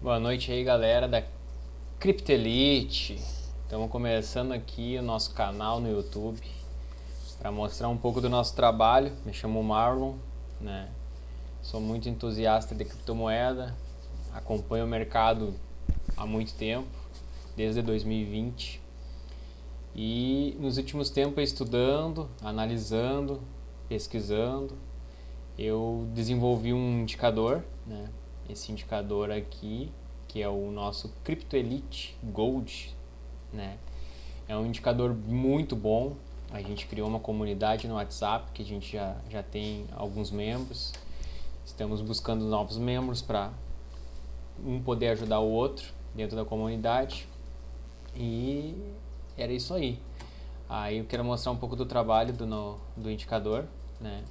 Boa noite aí, galera da Cryptelite. Estamos começando aqui o nosso canal no YouTube para mostrar um pouco do nosso trabalho. Me chamo Marlon, né? Sou muito entusiasta de criptomoeda, acompanho o mercado há muito tempo, desde 2020. E nos últimos tempos estudando, analisando, pesquisando, eu desenvolvi um indicador, né? Esse indicador aqui, que é o nosso Cryptelite Gold, né? É um indicador muito bom. A gente criou uma comunidade no WhatsApp que a gente já tem alguns membros. Estamos buscando novos membros para um poder ajudar o outro dentro da comunidade. E era isso aí. Aí eu quero mostrar um pouco do trabalho do indicador, né?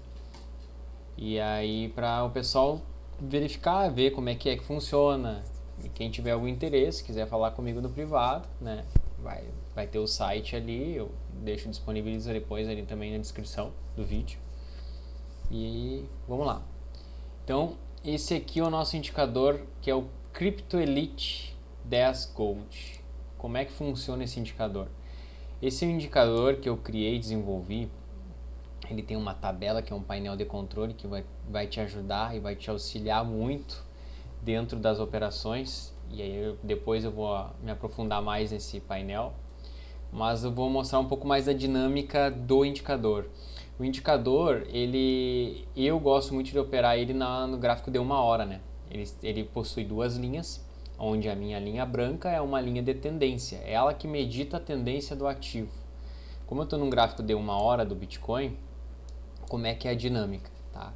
E aí para o pessoal verificar, ver como é que funciona. E quem tiver algum interesse, quiser falar comigo no privado, né? Vai ter o site ali, eu deixo disponibilizar depois ali também na descrição do vídeo. E vamos lá. Então, esse aqui é o nosso indicador, que é o Cryptelite 10 Gold. Como é que funciona esse indicador? Esse é um indicador que eu criei e desenvolvi. Ele tem uma tabela que é um painel de controle que vai te ajudar e vai te auxiliar muito dentro das operações. E aí depois eu vou me aprofundar mais nesse painel. Mas eu vou mostrar um pouco mais da dinâmica do indicador. O indicador, eu gosto muito de operar ele no gráfico de 1 hora, né? Ele possui duas linhas, onde a minha linha branca é uma linha de tendência. É ela que medita a tendência do ativo. Como eu estou num gráfico de 1 hora do Bitcoin, como é que é a dinâmica, tá?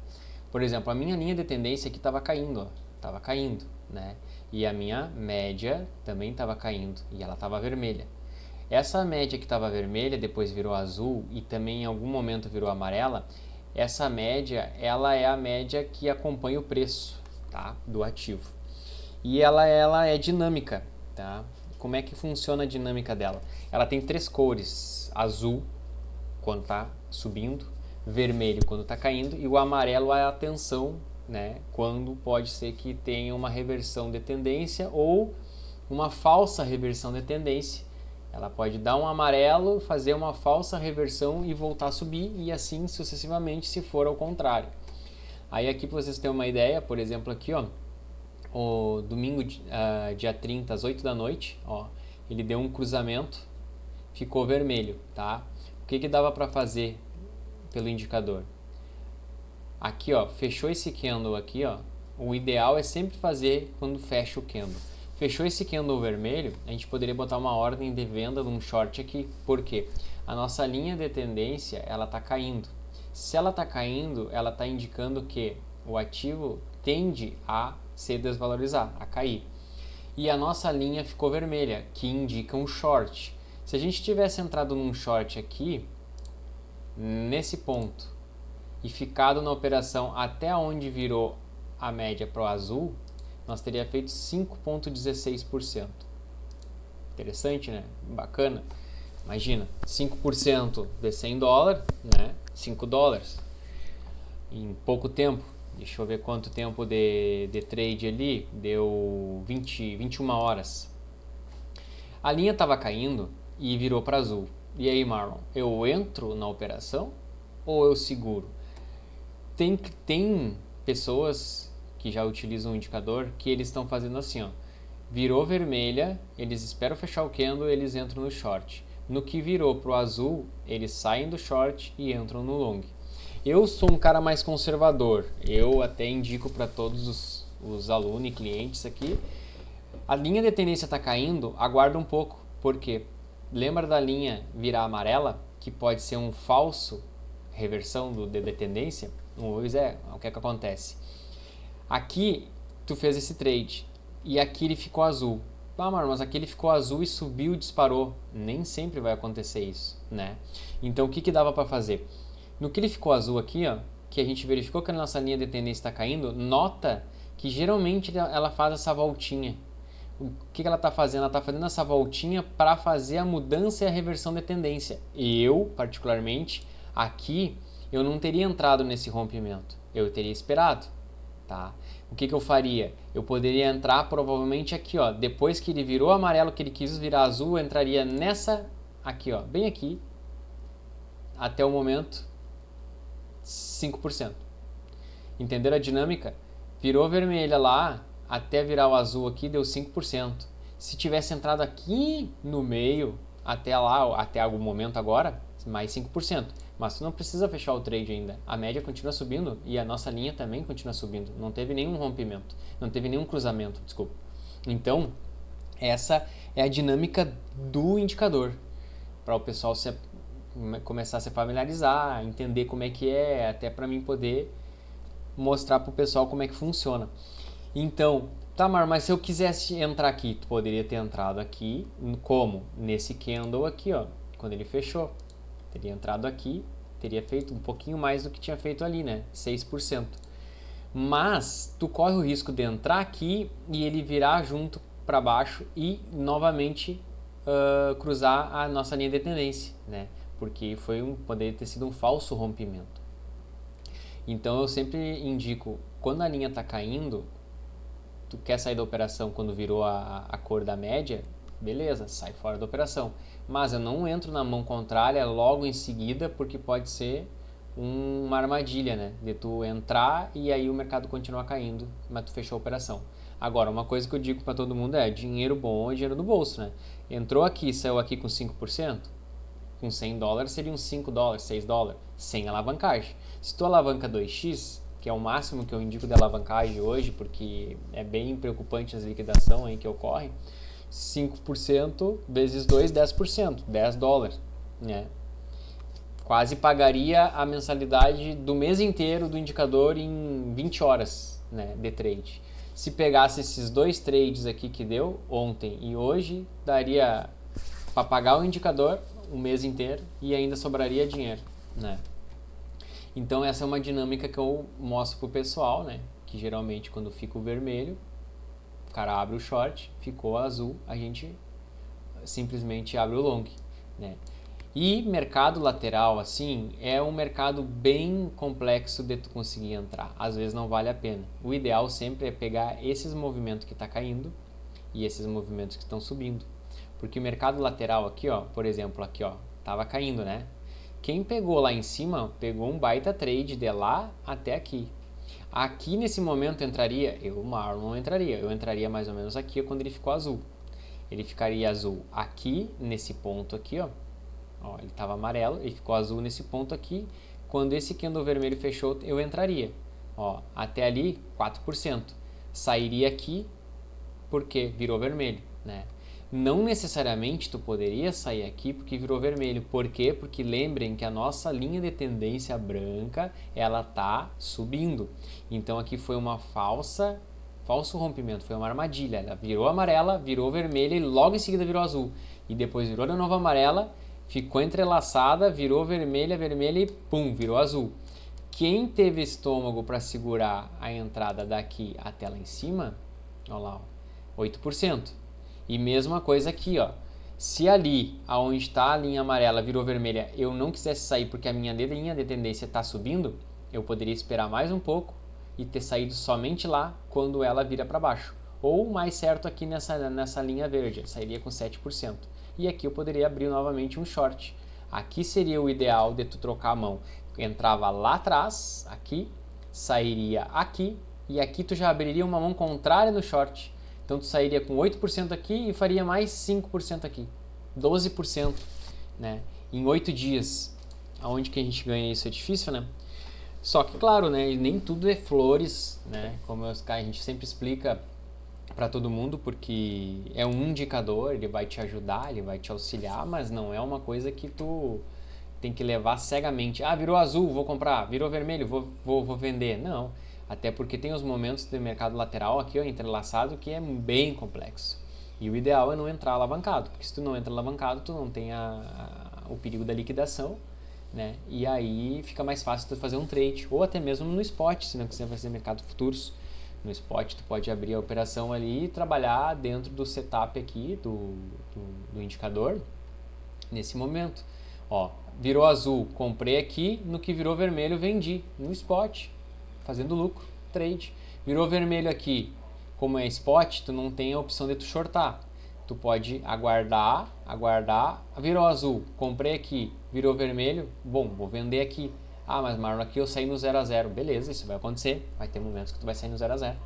Por exemplo, a minha linha de tendência aqui estava caindo, ó, estava caindo, né? E a minha média também estava caindo e ela estava vermelha. Essa média que estava vermelha depois virou azul e também em algum momento virou amarela. Essa média, ela é a média que acompanha o preço, tá? Do ativo. E ela é dinâmica, tá? Como é que funciona a dinâmica dela? Ela tem três cores: azul quando está subindo, vermelho quando está caindo e o amarelo é a tensão, né? Quando pode ser que tenha uma reversão de tendência ou uma falsa reversão de tendência. Ela pode dar um amarelo, fazer uma falsa reversão e voltar a subir e assim sucessivamente se for ao contrário. Aí aqui para vocês terem uma ideia, por exemplo aqui, ó, o domingo, dia 30 às 8 da noite, ó, ele deu um cruzamento, ficou vermelho, tá? O que dava para fazer pelo indicador? Aqui, ó, fechou esse candle aqui, ó. O ideal é sempre fazer quando fecha o candle. Fechou esse candle vermelho, a gente poderia botar uma ordem de venda num short aqui. Por quê? A nossa linha de tendência, ela tá caindo. Se ela tá caindo, ela tá indicando que o ativo tende a se desvalorizar, a cair. E a nossa linha ficou vermelha, que indica um short. Se a gente tivesse entrado num short aqui, nesse ponto, e ficado na operação até onde virou a média para o azul, nós teria feito 5,16%. Interessante, né? Bacana. Imagina, 5% de 100 dólares, né? 5 dólares. Em pouco tempo, deixa eu ver quanto tempo de trade ali, deu 21 horas. A linha estava caindo e virou para azul. E aí, Marlon, eu entro na operação ou eu seguro? Tem pessoas que já utilizam o indicador que eles estão fazendo assim, ó. Virou vermelha, eles esperam fechar o candle, eles entram no short. No que virou pro azul, eles saem do short e entram no long. Eu sou um cara mais conservador. Eu até indico para todos os alunos e clientes aqui. A linha de tendência está caindo, aguarda um pouco. Por quê? Lembra da linha virar amarela, que pode ser um falso reversão de tendência? Pois é, o que acontece? Aqui tu fez esse trade e aqui ele ficou azul. Ah, mas aqui ele ficou azul e subiu e disparou. Nem sempre vai acontecer isso, né? Então o que dava para fazer? No que ele ficou azul aqui, ó, que a gente verificou que a nossa linha de tendência está caindo, nota que geralmente ela faz essa voltinha. O que ela está fazendo? Ela está fazendo essa voltinha para fazer a mudança e a reversão de tendência. Eu, particularmente, aqui eu não teria entrado nesse rompimento. Eu teria esperado, tá? O que eu faria? Eu poderia entrar provavelmente aqui, ó, depois que ele virou amarelo, que ele quis virar azul, eu entraria nessa aqui, ó, bem aqui, até o momento 5%. Entenderam a dinâmica? Virou vermelha lá, até virar o azul aqui, deu 5%. Se tivesse entrado aqui no meio, até lá, até algum momento agora, mais 5%. Mas tu não precisa fechar o trade ainda. A média continua subindo e a nossa linha também continua subindo. Não teve nenhum rompimento, não teve nenhum cruzamento, desculpa. Então, essa é a dinâmica do indicador, para o pessoal começar a se familiarizar, entender como é que é, até para mim poder mostrar para o pessoal como é que funciona. Então, tá, mas se eu quisesse entrar aqui, tu poderia ter entrado aqui, como? Nesse candle aqui, ó, quando ele fechou. Teria entrado aqui, teria feito um pouquinho mais do que tinha feito ali, né? 6%. Mas tu corre o risco de entrar aqui e ele virar junto para baixo e novamente cruzar a nossa linha de tendência, né? Porque poderia ter sido um falso rompimento. Então eu sempre indico, quando a linha está caindo, tu quer sair da operação quando virou a cor da média, beleza, sai fora da operação. Mas eu não entro na mão contrária logo em seguida, porque pode ser uma armadilha, né? De tu entrar e aí o mercado continuar caindo, mas tu fechou a operação. Agora, uma coisa que eu digo para todo mundo é, dinheiro bom é dinheiro do bolso, né? Entrou aqui, saiu aqui com 5%, com $100 seriam $5, $6, sem alavancagem. Se tu alavanca 2x, que é o máximo que eu indico de alavancagem hoje, porque é bem preocupante as liquidações aí que ocorrem, 5% vezes 2, 10%, $10, né? Quase pagaria a mensalidade do mês inteiro do indicador em 20 horas, né, de trade. Se pegasse esses 2 trades aqui que deu ontem e hoje, daria para pagar o indicador o mês inteiro e ainda sobraria dinheiro, né? Então essa é uma dinâmica que eu mostro pro pessoal, né? Que geralmente quando fica o vermelho, o cara abre o short, ficou azul, a gente simplesmente abre o long, né? E mercado lateral, assim, é um mercado bem complexo de tu conseguir entrar. Às vezes não vale a pena. O ideal sempre é pegar esses movimentos que está caindo e esses movimentos que estão subindo. Porque o mercado lateral aqui, ó, por exemplo, aqui, ó, tava caindo, né? Quem pegou lá em cima, pegou um baita trade de lá até aqui. Aqui nesse momento entraria, Marlon não entraria, eu entraria mais ou menos aqui quando ele ficou azul. Ele ficaria azul aqui, nesse ponto aqui, ó. Ó, ele estava amarelo, ele ficou azul nesse ponto aqui. Quando esse candle vermelho fechou, eu entraria. Ó, até ali, 4%. Sairia aqui, porque virou vermelho, né? Não necessariamente tu poderia sair aqui porque virou vermelho. Por quê? Porque lembrem que a nossa linha de tendência branca, ela tá subindo. Então aqui foi uma falso rompimento, foi uma armadilha. Ela virou amarela, virou vermelha e logo em seguida virou azul. E depois virou de novo amarela, ficou entrelaçada, virou vermelha, vermelha e pum, virou azul. Quem teve estômago para segurar a entrada daqui até lá em cima, olha lá, 8%. E mesma coisa aqui, ó. Se ali, aonde está a linha amarela, virou vermelha, eu não quisesse sair porque a minha linha de tendência está subindo, eu poderia esperar mais um pouco e ter saído somente lá quando ela vira para baixo. Ou mais certo aqui nessa linha verde, eu sairia com 7%. E aqui eu poderia abrir novamente um short. Aqui seria o ideal de tu trocar a mão. Entrava lá atrás, aqui, sairia aqui, e aqui tu já abriria uma mão contrária no short. Então tu sairia com 8% aqui e faria mais 5% aqui. 12%, né? Em 8 dias. Aonde que a gente ganha isso é difícil, né? Só que, claro, né? Nem tudo é flores, né? Como a gente sempre explica para todo mundo, porque é um indicador, ele vai te ajudar, ele vai te auxiliar, mas não é uma coisa que tu tem que levar cegamente. Ah, virou azul, vou comprar. Virou vermelho, vou vender. Não. Até porque tem os momentos de mercado lateral aqui, ó, entrelaçado, que é bem complexo. E o ideal é não entrar alavancado, porque se tu não entra alavancado, tu não tem o perigo da liquidação, né? E aí fica mais fácil tu fazer um trade, ou até mesmo no spot, se não quiser fazer mercado futuros. No spot tu pode abrir a operação ali e trabalhar dentro do setup aqui, do indicador, nesse momento. Ó, virou azul, comprei aqui, no que virou vermelho, vendi no spot, fazendo lucro, trade. Virou vermelho aqui, como é spot, tu não tem a opção de tu shortar. Tu pode aguardar, virou azul, comprei aqui, virou vermelho, bom, vou vender aqui. Ah, mas Marlon, aqui eu saí no 0 a 0. Beleza, isso vai acontecer, vai ter momentos que tu vai sair no 0 a 0.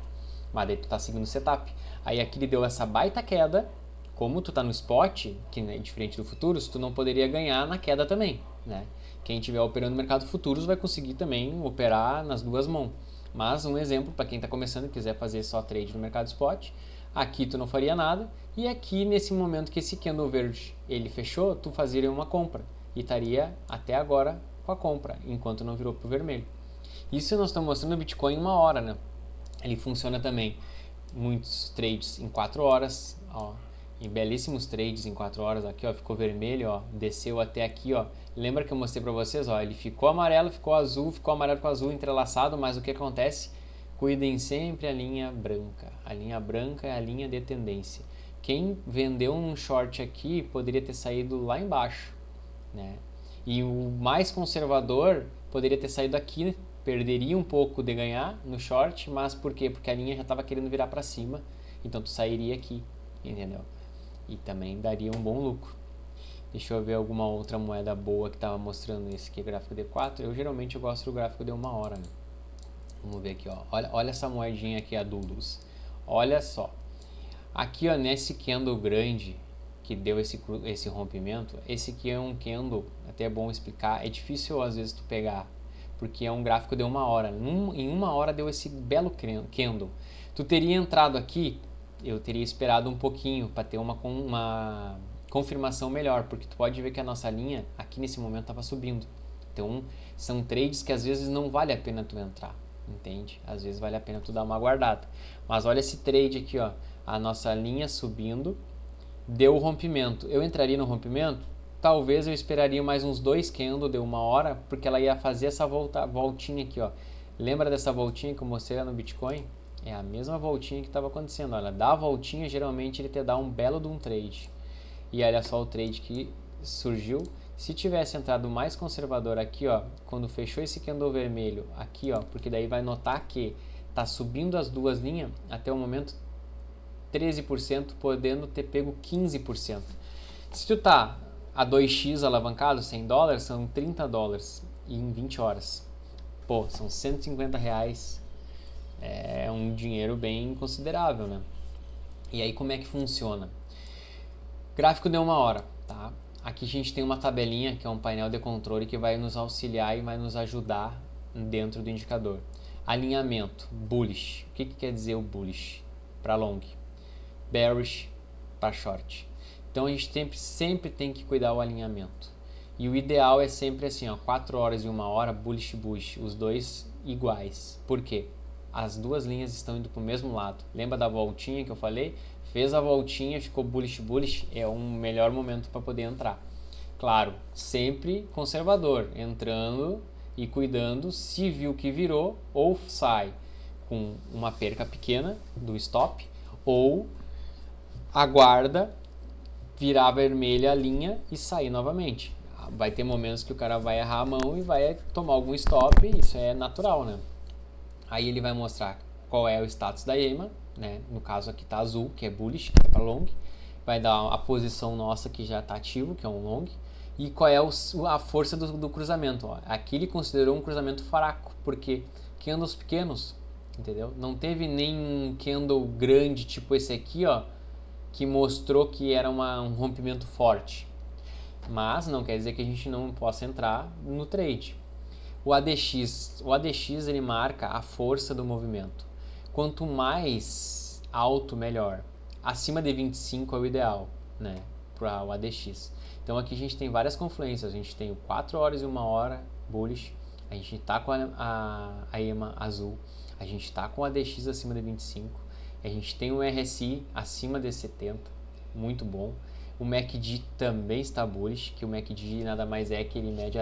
Mas daí tu tá seguindo o setup. Aí aqui ele deu essa baita queda, como tu tá no spot, que é diferente do futuros, tu não poderia ganhar na queda também, né? Quem estiver operando no mercado futuros vai conseguir também operar nas duas mãos. Mas um exemplo para quem está começando e quiser fazer só trade no mercado spot, aqui tu não faria nada e aqui nesse momento que esse candle verde ele fechou, tu faria uma compra e estaria até agora com a compra, enquanto não virou para o vermelho. Isso nós estamos mostrando o Bitcoin em 1 hora, né? Ele funciona também muitos trades em 4 horas, ó, em belíssimos trades em 4 horas, aqui ó, ficou vermelho, ó, desceu até aqui, ó. Lembra que eu mostrei para vocês, ó, ele ficou amarelo, ficou azul, ficou amarelo com azul entrelaçado, mas o que acontece? Cuidem sempre a linha branca. A linha branca é a linha de tendência. Quem vendeu um short aqui poderia ter saído lá embaixo, né? E o mais conservador poderia ter saído aqui, perderia um pouco de ganhar no short, mas por quê? Porque a linha já estava querendo virar para cima, então tu sairia aqui, entendeu? E também daria um bom lucro. Deixa eu ver alguma outra moeda boa que estava mostrando esse aqui, gráfico D4. Eu geralmente gosto do gráfico de 1 hora, né? Vamos ver aqui, ó. Olha essa moedinha aqui, a Dudus. Olha só. Aqui, ó, nesse candle grande que deu esse rompimento, esse aqui é um candle, até é bom explicar, é difícil às vezes tu pegar, porque é um gráfico de 1 hora. Em 1 hora deu esse belo candle. Tu teria entrado aqui, eu teria esperado um pouquinho para ter uma confirmação melhor, porque tu pode ver que a nossa linha aqui nesse momento estava subindo. Então são trades que às vezes não vale a pena tu entrar, entende? Às vezes vale a pena tu dar uma guardada. Mas olha esse trade aqui, ó, a nossa linha subindo, deu o rompimento. Eu entraria no rompimento? Talvez eu esperaria mais uns 2 candles de 1 hora, porque ela ia fazer essa voltinha aqui, ó. Lembra dessa voltinha que eu mostrei lá no Bitcoin? É a mesma voltinha que estava acontecendo. Olha, dá a voltinha, geralmente ele te dá um belo de um trade. E olha só o trade que surgiu. Se tivesse entrado mais conservador aqui, ó, quando fechou esse candle vermelho aqui, ó, porque daí vai notar que tá subindo as duas linhas até o momento 13%, podendo ter pego 15%. Se tu tá a 2x alavancado, $100, são $30 em 20 horas. Pô, são R$150. É um dinheiro bem considerável, né? E aí como é que funciona? Gráfico de 1 hora, tá? Aqui a gente tem uma tabelinha que é um painel de controle que vai nos auxiliar e vai nos ajudar dentro do indicador. Alinhamento, bullish. O que quer dizer o bullish? Para long. Bearish para short. Então a gente sempre tem que cuidar do alinhamento. E o ideal é sempre assim, ó, 4 horas e 1 hora, bullish, bullish, os dois iguais. Por quê? As duas linhas estão indo para o mesmo lado. Lembra da voltinha que eu falei? Fez a voltinha, ficou bullish, bullish, é um melhor momento para poder entrar. Claro, sempre conservador, entrando e cuidando, se viu que virou, ou sai com uma perca pequena do stop, ou aguarda virar vermelha a linha e sair novamente. Vai ter momentos que o cara vai errar a mão e vai tomar algum stop, isso é natural, né? Aí ele vai mostrar qual é o status da EMA, né? No caso aqui tá azul, que é bullish, que é para long. Vai dar a posição nossa que já está ativo, que é um long. E qual é a força do cruzamento. Ó. Aqui ele considerou um cruzamento fraco, porque candles pequenos, entendeu? Não teve nem candle grande, tipo esse aqui, ó, que mostrou que era um rompimento forte. Mas não quer dizer que a gente não possa entrar no trade. O ADX ele marca a força do movimento. Quanto mais alto, melhor. Acima de 25 é o ideal, né, para o ADX. Então aqui a gente tem várias confluências. A gente tem o 4 horas e 1 hora bullish. A gente está com a EMA azul. A gente está com o ADX acima de 25. A gente tem o RSI acima de 70. Muito bom. O MACD também está bullish, que o MACD nada mais é que ele mede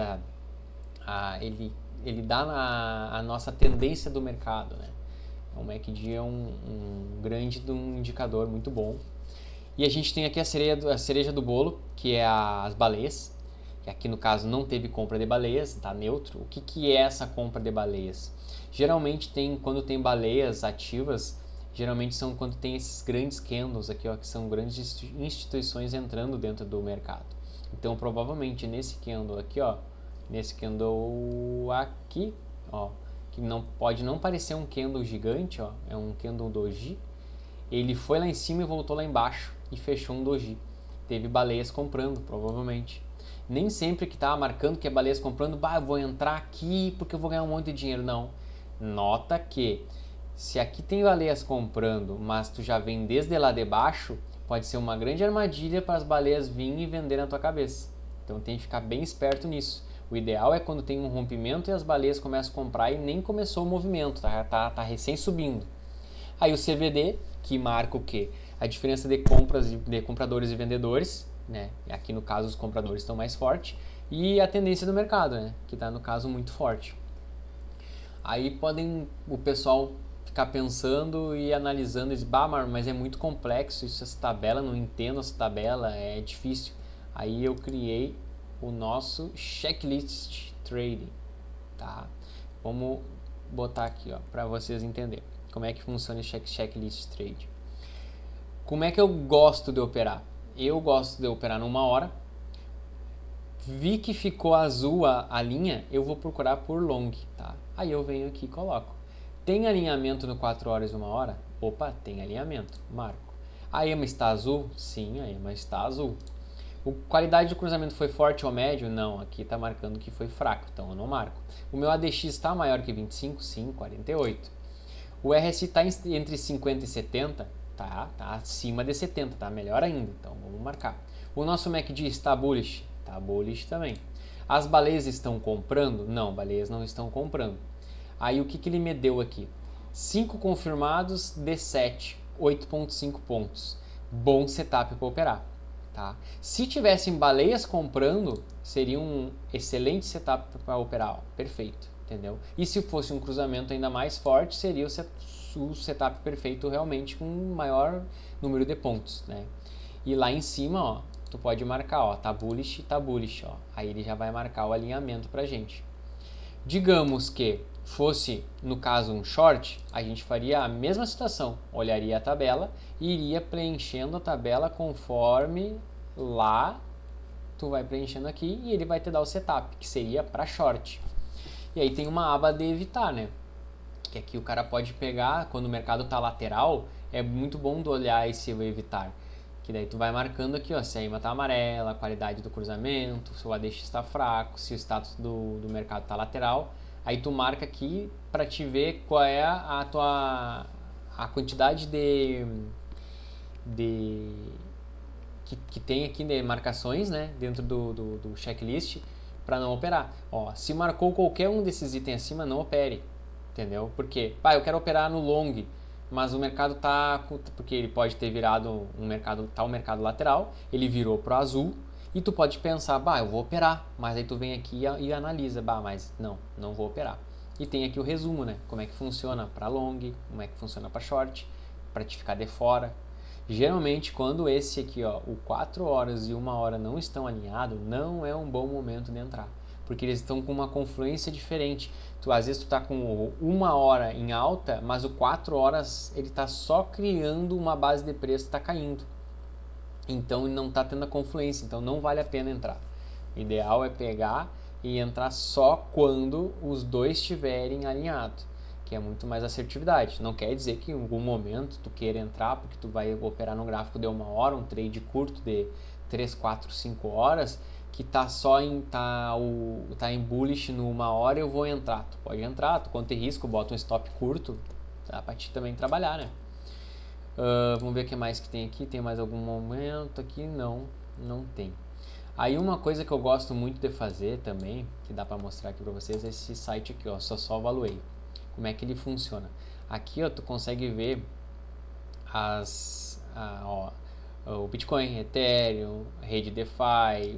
ele dá a nossa tendência do mercado, né? O MACD é um grande indicador muito bom. E a gente tem aqui a cereja do bolo, que é as baleias, E aqui no caso não teve compra de baleias, tá neutro. O que é essa compra de baleias? Geralmente quando tem baleias ativas, geralmente são quando tem esses grandes candles aqui, ó, que são grandes instituições entrando dentro do mercado. Então provavelmente nesse candle aqui, ó, nesse candle aqui, ó, que não pode não parecer um candle gigante, ó, é um candle doji. Ele foi lá em cima e voltou lá embaixo e fechou um doji. Teve baleias comprando, provavelmente. Nem sempre que está marcando que é baleias comprando, eu vou entrar aqui porque eu vou ganhar um monte de dinheiro. Não. Nota que se aqui tem baleias comprando, mas tu já vem desde lá de baixo, pode ser uma grande armadilha para as baleias virem e vender na tua cabeça. Então tem que ficar bem esperto nisso. O ideal é quando tem um rompimento e as baleias começam a comprar e nem começou o movimento, tá recém subindo. Aí o CVD, que marca o quê? A diferença de compradores e vendedores, né? Aqui no caso os compradores estão mais fortes, e a tendência do mercado, né? Que está no caso muito forte. Aí o pessoal ficar pensando e analisando, diz, mas é muito complexo essa tabela, não entendo essa tabela, é difícil. Aí eu criei o nosso checklist trading, tá? Vamos botar aqui, ó, para vocês entenderem como é que funciona o checklist trade. Como é que eu gosto de operar? Eu gosto de operar numa hora. Vi que ficou azul a linha, eu vou procurar por long, tá? Aí eu venho aqui e coloco. Tem alinhamento no 4 horas e 1 hora? Opa, tem alinhamento, marco. A EMA está azul? Sim, a EMA está azul. A qualidade do cruzamento foi forte ou médio? Não, aqui está marcando que foi fraco, então eu não marco. O meu ADX está maior que 25? Sim, 48. O RSI está entre 50 e 70? Tá acima de 70, tá melhor ainda, então vamos marcar. O nosso MACD está bullish? Tá bullish também. As baleias estão comprando? Não, baleias não estão comprando. Aí o que ele me deu aqui? 5 confirmados de 7, 8.5 pontos. Bom setup para operar. Tá? Se tivessem baleias comprando, seria um excelente setup para operar. Ó, perfeito, entendeu? E se fosse um cruzamento ainda mais forte, seria o setup perfeito realmente com um maior número de pontos, né? E lá em cima, ó, tu pode marcar, ó, tá bullish, ó. Aí ele já vai marcar o alinhamento pra gente. Digamos que fosse, no caso, um short, a gente faria a mesma situação, olharia a tabela e iria preenchendo a tabela conforme lá tu vai preenchendo aqui e ele vai te dar o setup, que seria para short. E aí tem uma aba de evitar, né? Que aqui o cara pode pegar, quando o mercado tá lateral, é muito bom de olhar esse evitar. Que daí tu vai marcando aqui, ó, se a EMA tá amarela, a qualidade do cruzamento, se o ADX está fraco, se o status do mercado tá lateral. Aí tu marca aqui para te ver qual é a quantidade que tem aqui de marcações, né, dentro do checklist para não operar. Ó, se marcou qualquer um desses itens acima, não opere, entendeu? Por quê? Eu quero operar no long, mas o mercado tá, porque ele pode ter virado um mercado lateral, ele virou pro azul e tu pode pensar, eu vou operar, mas aí tu vem aqui e analisa, mas não vou operar. E tem aqui o resumo, né? Como é que funciona para long, como é que funciona para short, para te ficar de fora. Geralmente, quando esse aqui, ó, o 4 horas e 1 hora não estão alinhados, não é um bom momento de entrar, porque eles estão com uma confluência diferente. Às vezes tu tá com 1 hora em alta, mas o 4 horas ele tá só criando uma base de preço que tá caindo. Então não tá tendo a confluência, então não vale a pena entrar. O ideal é pegar e entrar só quando os dois estiverem alinhados, que é muito mais assertividade. Não quer dizer que em algum momento tu queira entrar porque tu vai operar num gráfico de 1 hora, um trade curto de 3, 4, 5 horas, que tá em bullish no 1 hora, eu vou entrar. Tu pode entrar, tu quando tem risco, bota um stop curto, dá pra ti também trabalhar, né? Vamos ver o que mais que tem aqui. Tem mais algum momento aqui? Não tem. Aí uma coisa que eu gosto muito de fazer também, que dá para mostrar aqui para vocês, é esse site aqui, ó, só Valuei. Como é que ele funciona? Aqui, ó, tu consegue ver o Bitcoin, Ethereum, rede DeFi,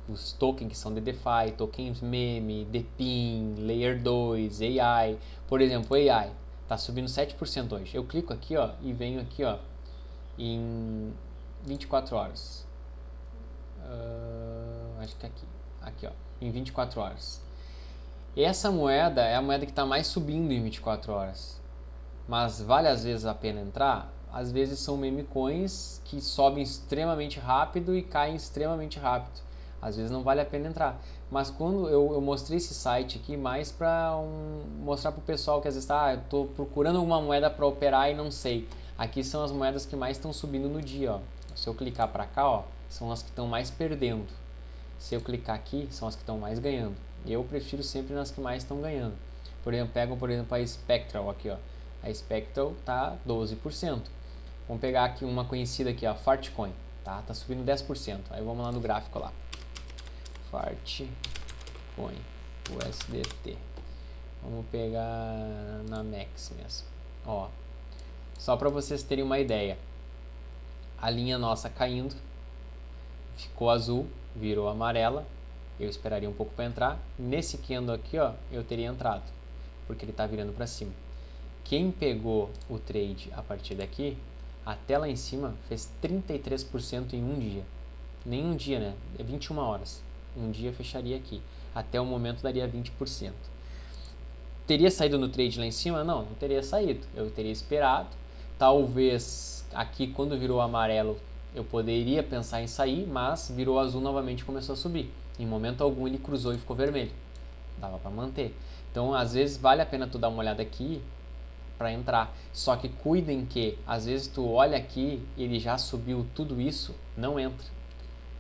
os tokens que são de DeFi, tokens meme, DePIN, Layer 2, AI. Por exemplo, AI tá subindo 7% hoje. Eu clico aqui, ó, e venho aqui, ó, em 24 horas. Acho que aqui. aqui ó, em 24 horas. Essa moeda é a moeda que está mais subindo em 24 horas. Mas vale às vezes a pena entrar? Às vezes são meme coins que sobem extremamente rápido e caem extremamente rápido. Às vezes não vale a pena entrar. Mas quando eu mostrei esse site aqui mais para mostrar para o pessoal que às vezes eu estou procurando alguma moeda para operar e não sei. Aqui são as moedas que mais estão subindo no dia. Ó. Se eu clicar para cá, ó, são as que estão mais perdendo. Se eu clicar aqui, são as que estão mais ganhando. Eu prefiro sempre nas que mais estão ganhando. Por exemplo, pegam por exemplo a Spectral aqui, ó. A Spectral tá 12%. Vamos pegar aqui uma conhecida aqui, ó, Fartcoin, tá? Tá subindo 10%. Aí vamos lá no gráfico lá. Fartcoin USDT. Vamos pegar na Max mesmo. Ó. Só para vocês terem uma ideia. A linha nossa caindo, ficou azul, virou amarela. Eu esperaria um pouco para entrar. Nesse candle aqui, ó, eu teria entrado, porque ele está virando para cima. Quem pegou o trade a partir daqui, até lá em cima, fez 33% em um dia. Nem um dia, né? É 21 horas. Um dia fecharia aqui. Até o momento daria 20%. Teria saído no trade lá em cima? Não, não teria saído. Eu teria esperado. Talvez aqui, quando virou amarelo, eu poderia pensar em sair, mas virou azul novamente e começou a subir. Em momento algum ele cruzou e ficou vermelho. Dava para manter. Então, às vezes, vale a pena tu dar uma olhada aqui para entrar. Só que cuidem que, às vezes, tu olha aqui e ele já subiu tudo isso, não entra.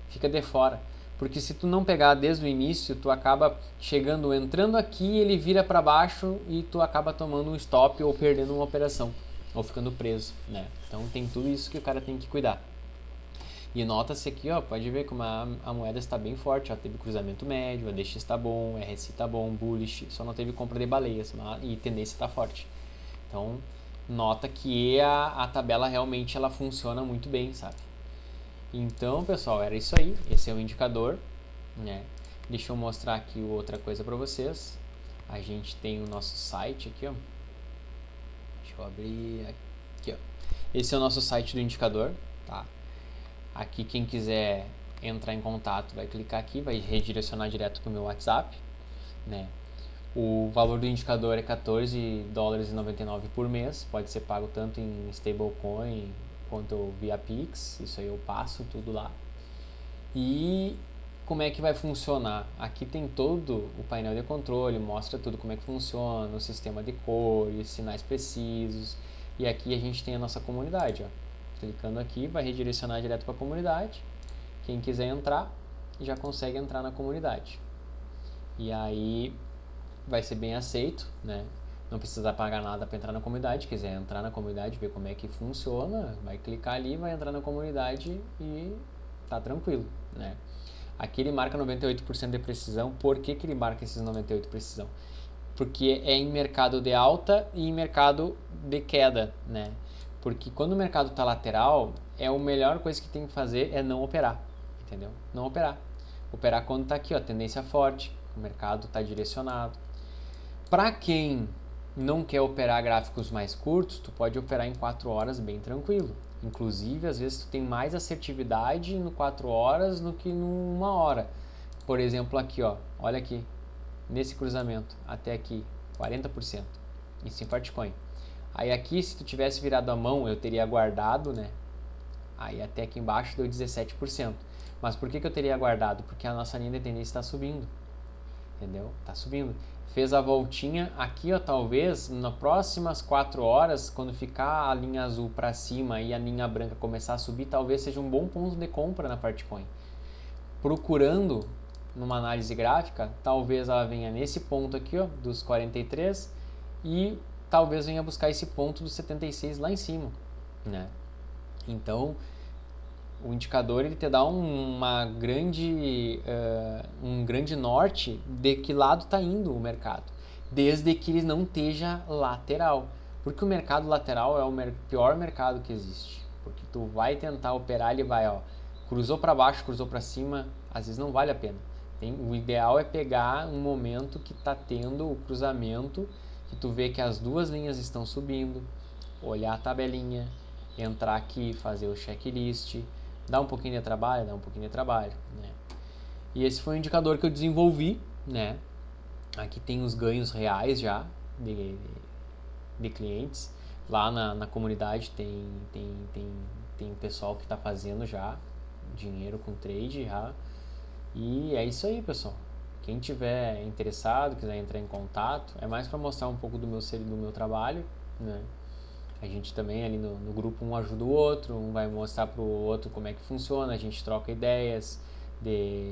Fica de fora. Porque se tu não pegar desde o início, tu acaba chegando, entrando aqui, ele vira para baixo e tu acaba tomando um stop ou perdendo uma operação. Ou ficando preso, né? Então tem tudo isso que o cara tem que cuidar. E nota-se aqui, ó, pode ver como a moeda está bem forte, ó, teve cruzamento médio, a DX está bom, RSI está bom, bullish, só não teve compra de baleias, e tendência está forte. Então, nota que a tabela realmente ela funciona muito bem, sabe? Então, pessoal, era isso aí, esse é o indicador, né? Deixa eu mostrar aqui outra coisa para vocês. A gente tem o nosso site aqui, ó. Deixa eu abrir aqui, ó. Esse é o nosso site do indicador, tá? Aqui quem quiser entrar em contato vai clicar aqui, vai redirecionar direto para o meu WhatsApp, né? O valor do indicador é $14,99 por mês, pode ser pago tanto em stablecoin quanto via Pix, isso aí eu passo tudo lá. E como é que vai funcionar? Aqui tem todo o painel de controle, mostra tudo como é que funciona, o sistema de cores, sinais precisos. E aqui a gente tem a nossa comunidade, ó. Clicando aqui, vai redirecionar direto para a comunidade. Quem quiser entrar, já consegue entrar na comunidade. E aí vai ser bem aceito, né? Não precisa pagar nada para entrar na comunidade. Quiser entrar na comunidade, ver como é que funciona, vai clicar ali, vai entrar na comunidade e tá tranquilo, né? Aqui ele marca 98% de precisão. Por que ele marca esses 98% de precisão? Porque é em mercado de alta e em mercado de queda, né? Porque quando o mercado está lateral, a melhor coisa que tem que fazer é não operar, entendeu? Não operar. Operar quando está aqui, ó, tendência forte, o mercado está direcionado. Para quem não quer operar gráficos mais curtos, tu pode operar em 4 horas bem tranquilo. Inclusive, às vezes tu tem mais assertividade no 4 horas do que numa hora. Por exemplo, aqui, ó, olha aqui, nesse cruzamento, até aqui, 40%, isso em Fartcoin. Aí aqui, se tu tivesse virado a mão, eu teria guardado, né? Aí até aqui embaixo deu 17%. Mas por que eu teria guardado? Porque a nossa linha de tendência está subindo. Entendeu? Está subindo. Fez a voltinha aqui, ó, talvez nas próximas 4 horas, quando ficar a linha azul para cima e a linha branca começar a subir, talvez seja um bom ponto de compra na Fartcoin. Procurando numa análise gráfica, talvez ela venha nesse ponto aqui, ó, dos 43 e talvez venha buscar esse ponto dos 76 lá em cima, né? Então, o indicador ele te dá um grande norte de que lado está indo o mercado, desde que ele não esteja lateral, porque o mercado lateral é o pior mercado que existe, porque tu vai tentar operar, ele vai, ó, cruzou para baixo, cruzou para cima, às vezes não vale a pena. O ideal é pegar um momento que está tendo o cruzamento, que tu vê que as duas linhas estão subindo, olhar a tabelinha, entrar aqui, fazer o checklist, dá um pouquinho de trabalho, né? E esse foi um indicador que eu desenvolvi, né? Aqui tem os ganhos reais já de clientes. Lá na comunidade tem pessoal que está fazendo já dinheiro com trade já. E é isso aí, pessoal. Quem tiver interessado, quiser entrar em contato, é mais para mostrar um pouco do meu trabalho, né? A gente também ali no grupo um ajuda o outro, um vai mostrar pro outro como é que funciona, a gente troca ideias de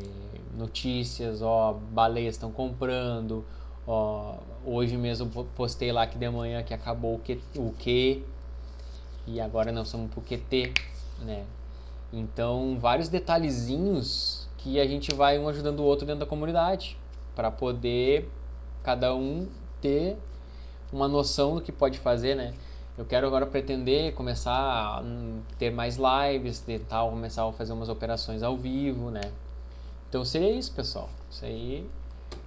notícias, ó, baleias estão comprando, ó, hoje mesmo postei lá que de manhã que acabou o Q e agora nós estamos pro QT, né? Então, vários detalhezinhos que a gente vai um ajudando o outro dentro da comunidade para poder cada um ter uma noção do que pode fazer, né? Eu quero agora pretender começar a ter mais lives, de tal, começar a fazer umas operações ao vivo, né? Então seria isso, pessoal. Isso aí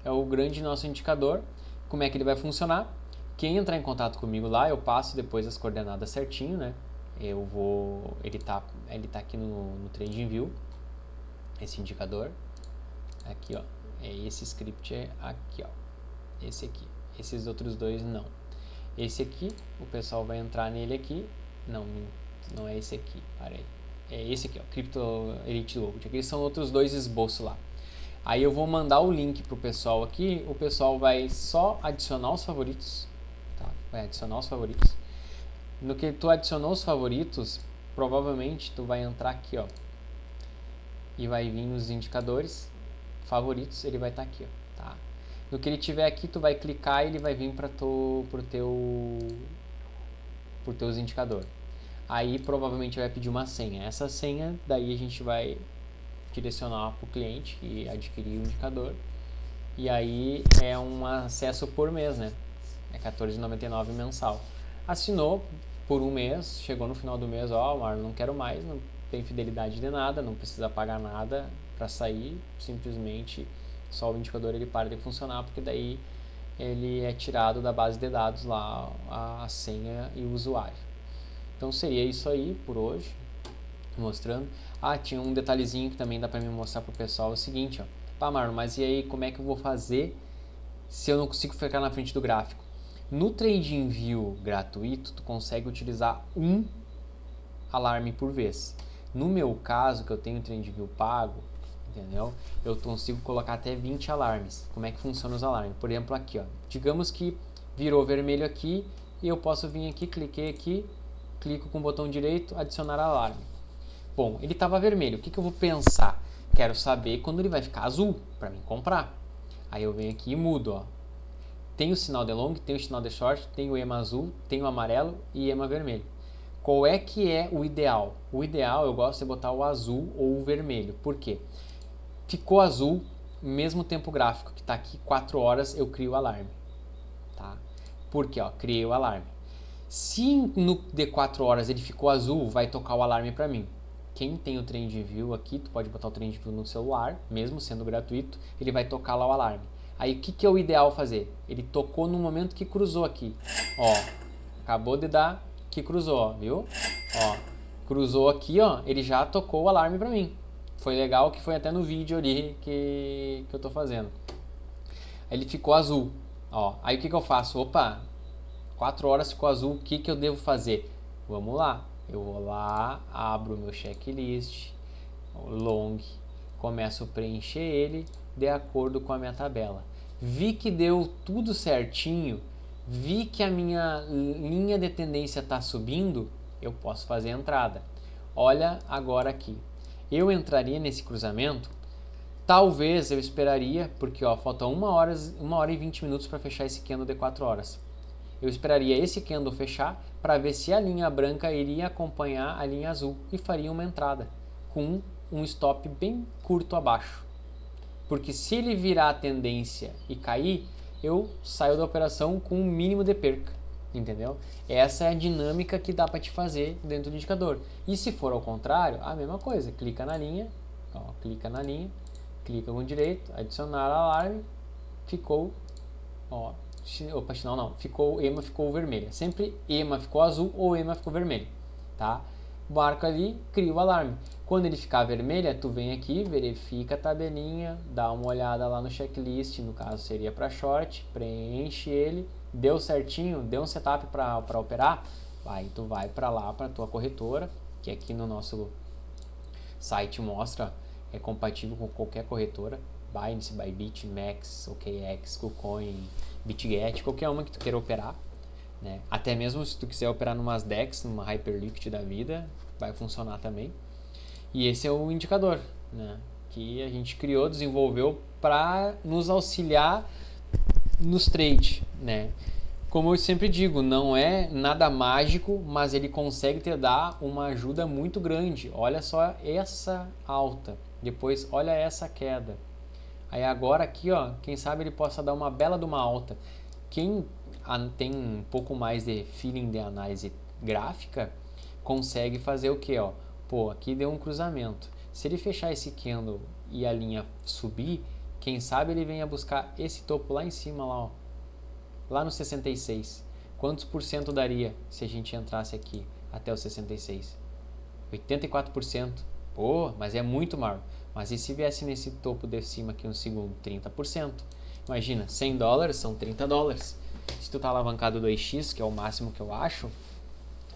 é o grande nosso indicador. Como é que ele vai funcionar? Quem entrar em contato comigo lá, eu passo depois as coordenadas certinho, né? Ele tá aqui no TradingView, esse indicador. Aqui, ó. Esse script é aqui, ó. Esse aqui. Esses outros dois não. Esse aqui, o pessoal vai entrar nele aqui. Não é esse aqui, parei. É esse aqui, ó, Crypto Elite Gold. Aqui são outros dois esboços lá. Aí eu vou mandar o link pro pessoal aqui. O pessoal vai só adicionar os favoritos. Tá? Vai adicionar os favoritos. No que tu adicionou os favoritos, provavelmente tu vai entrar aqui, ó. E vai vir nos indicadores favoritos, ele vai estar aqui, ó, tá? No que ele tiver aqui, tu vai clicar e ele vai vir por teus indicadores. Aí provavelmente vai pedir uma senha. Essa senha daí a gente vai direcionar para o cliente e adquirir o indicador. E aí é um acesso por mês, né? É R$14,99 mensal. Assinou por um mês, chegou no final do mês, ó, Marlon, não quero mais, não tem fidelidade de nada, não precisa pagar nada para sair, simplesmente só o indicador ele para de funcionar, porque daí ele é tirado da base de dados lá a senha e o usuário. Então seria isso aí por hoje, mostrando. Tinha um detalhezinho que também dá para me mostrar pro pessoal, é o seguinte, ó. Pá, Marlon, mas e aí como é que eu vou fazer se eu não consigo ficar na frente do gráfico? No TradingView gratuito, tu consegue utilizar um alarme por vez. No meu caso, que eu tenho TradingView pago, entendeu? Eu consigo colocar até 20 alarmes. Como é que funciona os alarmes? Por exemplo, aqui, ó. Digamos que virou vermelho aqui e eu posso vir aqui, cliquei aqui, clico com o botão direito, adicionar alarme. Bom, ele estava vermelho. O que eu vou pensar? Quero saber quando ele vai ficar azul para mim comprar. Aí eu venho aqui e mudo, ó. Tem o sinal de long, tem o sinal de short, tem o EMA azul, tem o amarelo e EMA vermelho. Qual é que é o ideal? O ideal eu gosto de botar o azul ou o vermelho. Por quê? Ficou azul, mesmo tempo gráfico que está aqui 4 horas, eu crio o alarme. Tá? Porque, ó, criei o alarme. Se no de 4 horas ele ficou azul, vai tocar o alarme para mim. Quem tem o TradingView aqui, tu pode botar o TradingView no celular, mesmo sendo gratuito, ele vai tocar lá o alarme. Aí o que é o ideal fazer? Ele tocou no momento que cruzou aqui. Ó, acabou de dar que cruzou, ó, viu? Ó, cruzou aqui, ó, ele já tocou o alarme para mim. Foi legal que foi até no vídeo ali que eu tô fazendo. Ele ficou azul, ó. Aí o que eu faço? Opa, 4 horas ficou azul, o que eu devo fazer? Vamos lá, eu vou lá, abro o meu checklist, long, começo a preencher ele de acordo com a minha tabela. Vi que deu tudo certinho, vi que a minha linha de tendência está subindo, eu posso fazer a entrada. Olha agora aqui, eu entraria nesse cruzamento, talvez eu esperaria, porque ó, falta 1 hora e 20 minutos para fechar esse candle de 4 horas. Eu esperaria esse candle fechar para ver se a linha branca iria acompanhar a linha azul e faria uma entrada com um stop bem curto abaixo. Porque se ele virar a tendência e cair, eu saio da operação com o mínimo de perca, entendeu? Essa é a dinâmica que dá para te fazer dentro do indicador. E se for ao contrário, a mesma coisa, clica na linha, ó, clica com o direito, adicionar alarme, ficou, ó, opa, não, ficou, EMA ficou vermelha. Sempre EMA ficou azul ou EMA ficou vermelho, tá? Marca ali, cria o alarme. Quando ele ficar vermelha, tu vem aqui, verifica a tabelinha, dá uma olhada lá no checklist, no caso seria para short, preenche ele, deu certinho, deu um setup para operar, aí tu vai para lá, para tua corretora, que aqui no nosso site mostra, é compatível com qualquer corretora, Binance, Bybit, Max, OKX, KuCoin, BitGet, qualquer uma que tu queira operar, né? Até mesmo se tu quiser operar numas DEX, numa Hyperliquid da vida, vai funcionar também. E esse é o indicador, né, que a gente criou, desenvolveu para nos auxiliar nos trades, né? Como eu sempre digo, não é nada mágico, mas ele consegue te dar uma ajuda muito grande. Olha só essa alta, depois olha essa queda. Aí agora aqui, ó, quem sabe ele possa dar uma bela de uma alta. Quem tem um pouco mais de feeling de análise gráfica, consegue fazer o que, ó? Pô, aqui deu um cruzamento. Se ele fechar esse candle e a linha subir, quem sabe ele venha buscar esse topo lá em cima, lá, ó, lá no 66. Quantos por cento daria se a gente entrasse aqui até o 66? 84%. Pô, mas é muito maior. Mas e se viesse nesse topo de cima aqui um segundo? 30%. Imagina, $100 são $30. Se tu tá alavancado 2x, que é o máximo que eu acho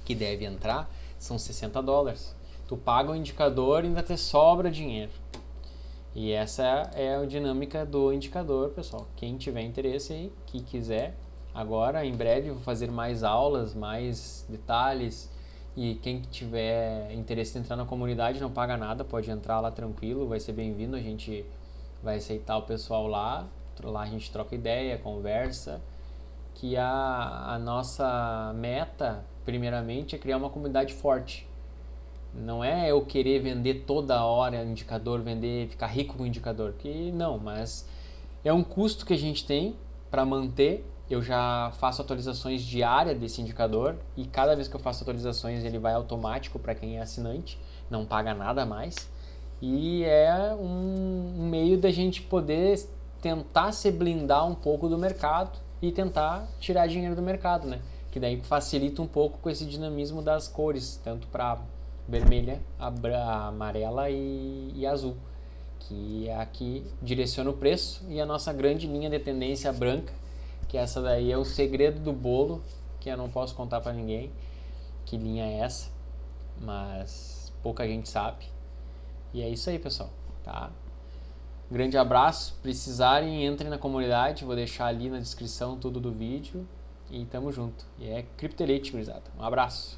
que deve entrar, são $60. Tu paga o indicador e ainda te sobra dinheiro. E essa é a dinâmica do indicador, pessoal. Quem tiver interesse aí, que quiser, agora em breve vou fazer mais aulas, mais detalhes. E quem tiver interesse em entrar na comunidade não paga nada, pode entrar lá tranquilo, vai ser bem-vindo. A gente vai aceitar o pessoal lá. Lá a gente troca ideia, conversa. Que a nossa meta, primeiramente, é criar uma comunidade forte. Não é eu querer vender toda hora indicador, vender, ficar rico com o indicador, que não, mas é um custo que a gente tem para manter. Eu já faço atualizações diárias desse indicador e cada vez que eu faço atualizações ele vai automático para quem é assinante, não paga nada mais. E é um meio da gente poder tentar se blindar um pouco do mercado e tentar tirar dinheiro do mercado, né? Que daí facilita um pouco com esse dinamismo das cores, tanto para vermelha, amarela e azul, que aqui direciona o preço, e a nossa grande linha de tendência branca, que essa daí é o segredo do bolo, que eu não posso contar para ninguém que linha é essa, mas pouca gente sabe. E é isso aí, pessoal, tá? Grande abraço, precisarem, entrem na comunidade, vou deixar ali na descrição tudo do vídeo, e tamo junto. E é Crypto Elite, gurizada. Um abraço.